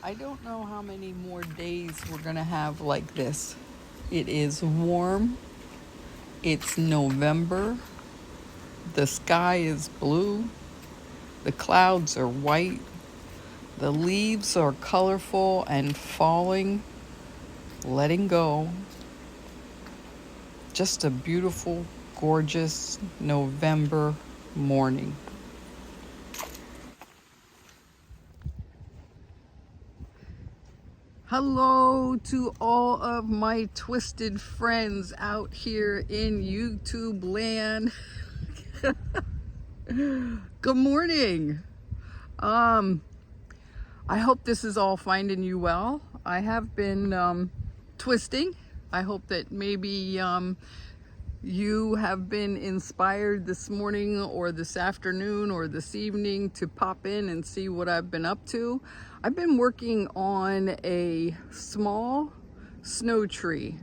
I don't know how many more days we're going to have like this. It is warm. It's November. The sky is blue. The clouds are white. The leaves are colorful and falling, letting go. Just a beautiful, gorgeous November morning. Hello to all of my twisted friends out here in YouTube land. Good morning. I hope this is all finding you well. I have been twisting. I hope that maybe you have been inspired this morning or this afternoon or this evening to pop in and see what I've been up to. I've been working on a small snow tree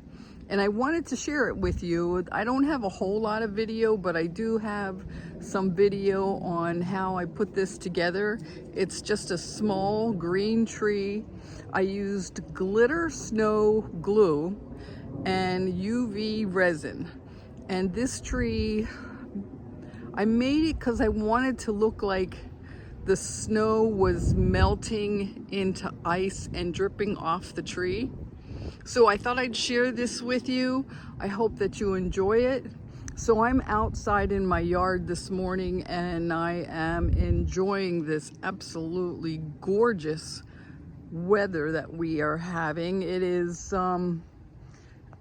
and I wanted to share it with you. I don't have a whole lot of video, but I do have some video on how I put this together. It's just a small green tree. I used glitter snow glue and UV resin. And this tree, I made it because I wanted to look like the snow was melting into ice and dripping off the tree. So I thought I'd share this with you. I hope that you enjoy it. So I'm outside in my yard this morning and I am enjoying this absolutely gorgeous weather that we are having. It is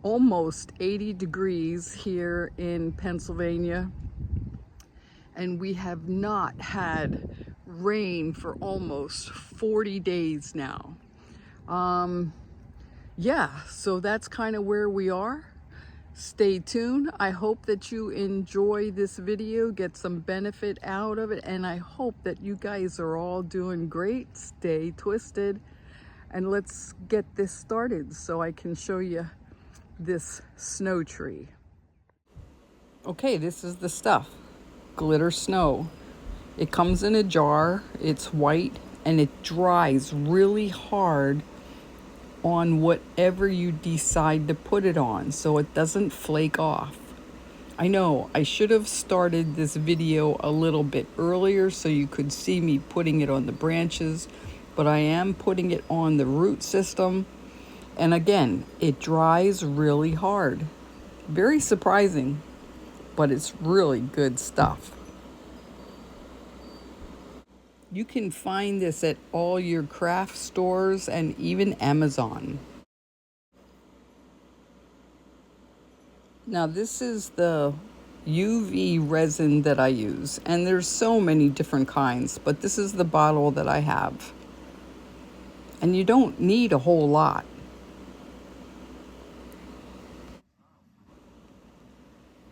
almost 80 degrees here in Pennsylvania, and we have not had rain for almost 40 days now. Yeah, so that's kind of where we are. Stay tuned. I hope that you enjoy this video, get some benefit out of it, and I hope that you guys are all doing great. Stay twisted, and let's get this started so I can show you this snow tree. Okay, this is the stuff. Glitter snow. It comes in a jar, it's white, and it dries really hard on whatever you decide to put it on so it doesn't flake off. I know I should have started this video a little bit earlier so you could see me putting it on the branches, but I am putting it on the root system. And again, it dries really hard. Very surprising, but it's really good stuff. You can find this at all your craft stores and even Amazon. Now this is the UV resin that I use, and there's so many different kinds, but this is the bottle that I have. And you don't need a whole lot.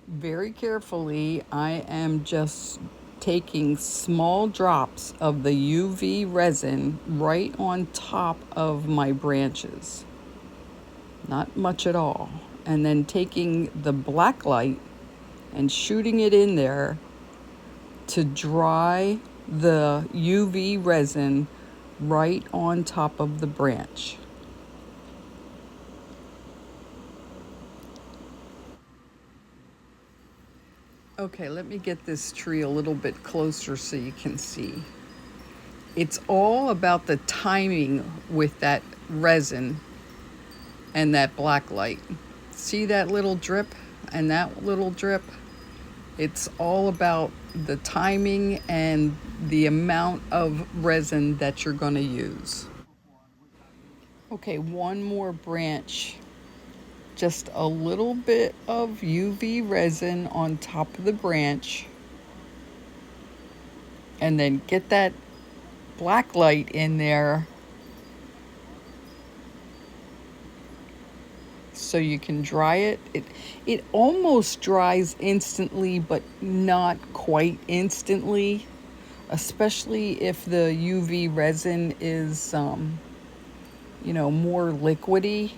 Very carefully, I am just taking small drops of the UV resin right on top of my branches. Not much at all. And then taking the black light and shooting it in there to dry the UV resin right on top of the branch. Okay, let me get this tree a little bit closer so you can see. It's all about the timing with that resin and that black light. See that little drip and that little drip? It's all about the timing and the amount of resin that you're going to use. Okay, one more branch. Just a little bit of UV resin on top of the branch, and then get that black light in there so you can dry it. It almost dries instantly, but not quite instantly, especially if the UV resin is more liquidy.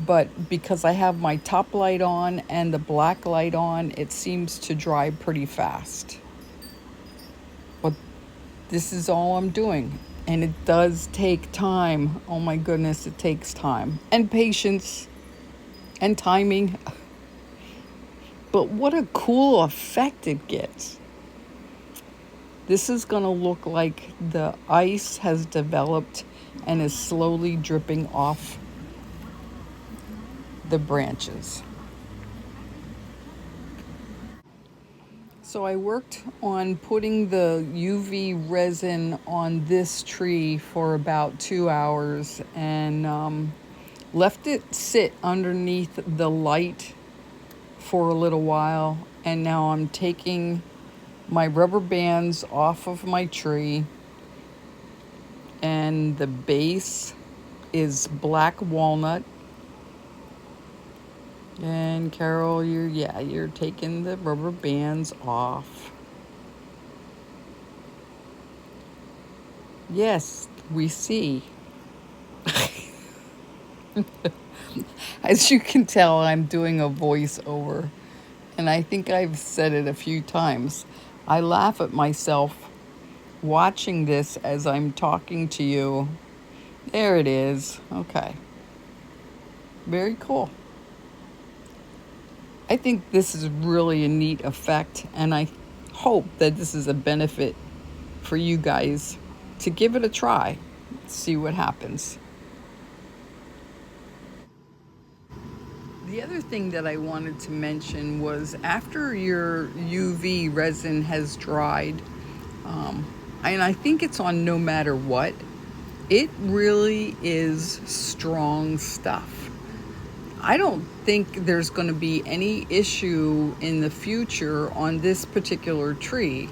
But because I have my top light on and the black light on, it seems to dry pretty fast. But this is all I'm doing. And it does take time. Oh my goodness, it takes time and patience and timing. But what a cool effect it gets. This is going to look like the ice has developed and is slowly dripping off the branches. So I worked on putting the UV resin on this tree for about 2 hours and left it sit underneath the light for a little while. And now I'm taking my rubber bands off of my tree, and the base is black walnut. And Carol, you're taking the rubber bands off. Yes, we see. As you can tell, I'm doing a voiceover, and I think I've said it a few times. I laugh at myself watching this as I'm talking to you. There it is. Okay. Very cool. I think this is really a neat effect, and I hope that this is a benefit for you guys to give it a try, see what happens. The other thing that I wanted to mention was after your UV resin has dried, and I think it's on no matter what, it really is strong stuff. I don't think there's going to be any issue in the future on this particular tree.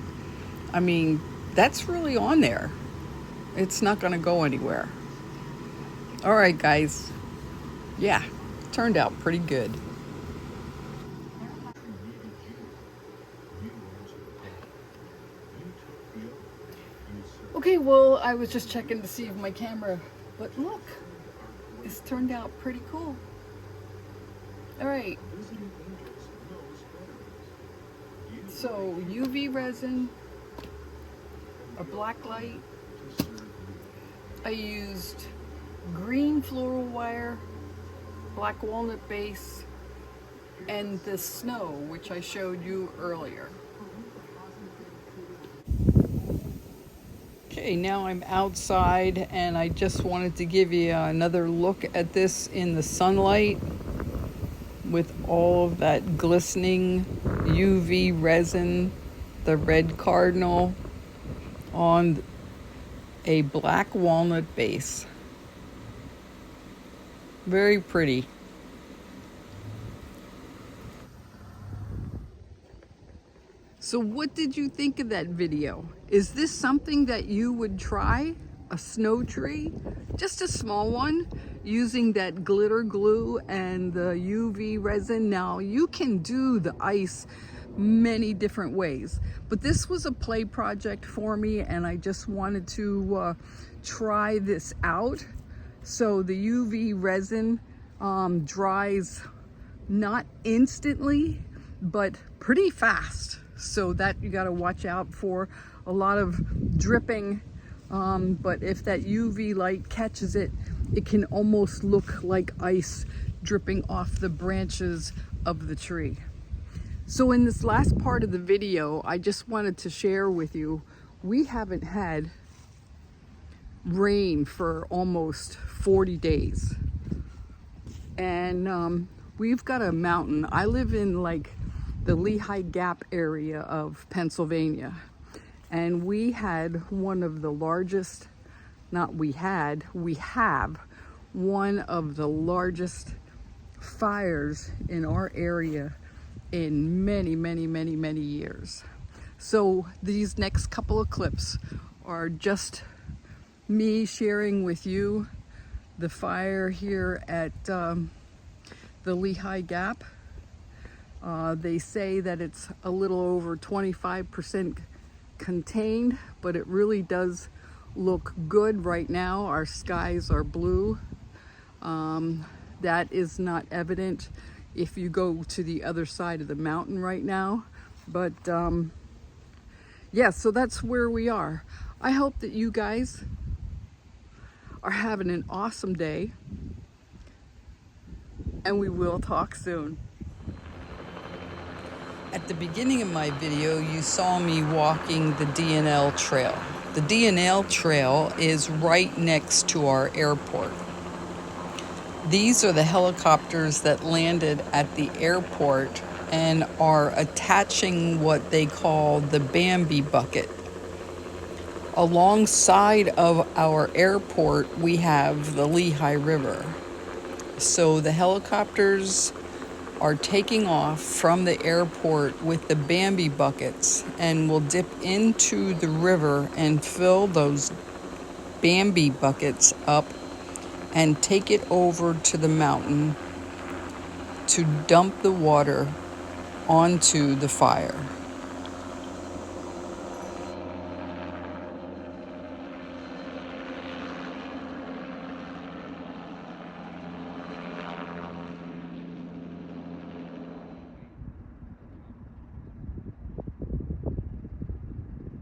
I mean, that's really on there. It's not going to go anywhere. All right, guys. Yeah, turned out pretty good. Okay, well, I was just checking to see if my camera, but look, this turned out pretty cool. All right. So UV resin, a black light. I used green floral wire, black walnut base, and the snow, which I showed you earlier. Okay, now I'm outside, and I just wanted to give you another look at this in the sunlight with all of that glistening UV resin, the red cardinal on a black walnut base. Very pretty. So what did you think of that video? Is this something that you would try? A snow tree? Just a small one, using that glitter glue and the UV resin. Now you can do the ice many different ways, but this was a play project for me, and I just wanted to try this out. So the UV resin dries not instantly, but pretty fast. So that you got to watch out for a lot of dripping. But if that UV light catches it, it can almost look like ice dripping off the branches of the tree. So in this last part of the video, I just wanted to share with you, we haven't had rain for almost 40 days. And we've got a mountain. I live in like the Lehigh Gap area of Pennsylvania. And we had one of the largest, we have one of the largest fires in our area in many, many, many, many years. So these next couple of clips are just me sharing with you the fire here at the Lehigh Gap. They say that it's a little over 25% contained, but it really does look good right now. Our skies are blue. That is not evident if you go to the other side of the mountain right now, but yeah, so that's where we are. I hope that you guys are having an awesome day, and we will talk soon. At the beginning of my video, you saw me walking the D&L trail. The D&L trail is right next to our airport. These are the helicopters that landed at the airport and are attaching what they call the Bambi bucket. Alongside of our airport, we have the Lehigh River. So the helicopters are taking off from the airport with the Bambi buckets and will dip into the river and fill those Bambi buckets up and take it over to the mountain to dump the water onto the fire.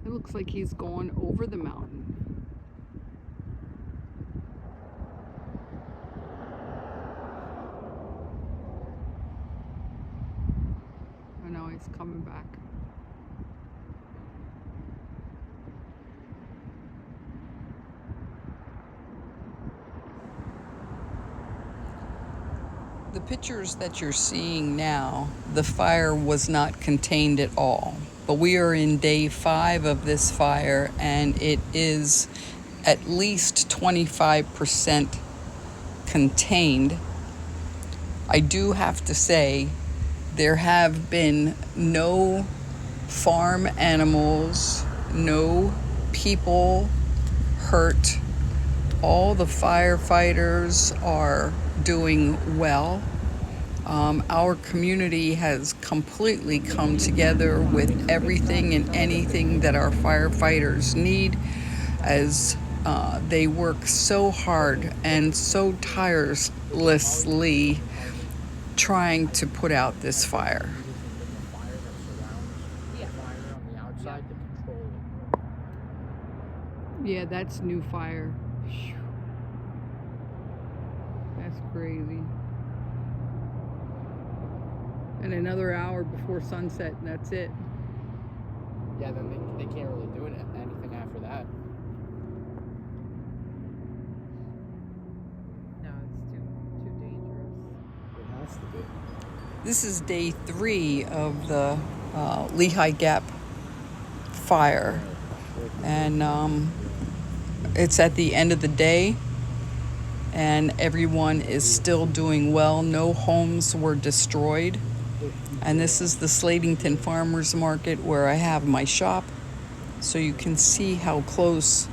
It looks like he's going over the mountain. I know he's coming back. The pictures that you're seeing now, the fire was not contained at all. But we are in day 5 of this fire, and it is at least 25% contained. I do have to say, there have been no farm animals, no people hurt. All the firefighters are doing well. Our community has completely come together with everything and anything that our firefighters need, as they work so hard and so tirelessly trying to put out this fire. Yeah, that's new fire. That's crazy. And another hour before sunset, and that's it. Yeah, then they can't really do anything after that. No, it's too dangerous. It has to be. This is day 3 of the Lehigh Gap fire, and it's at the end of the day, and everyone is still doing well. No homes were destroyed. And this is the Slatington Farmers Market where I have my shop, so you can see how close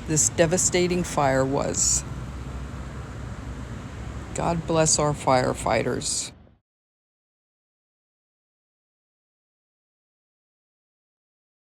this devastating fire was. God bless our firefighters.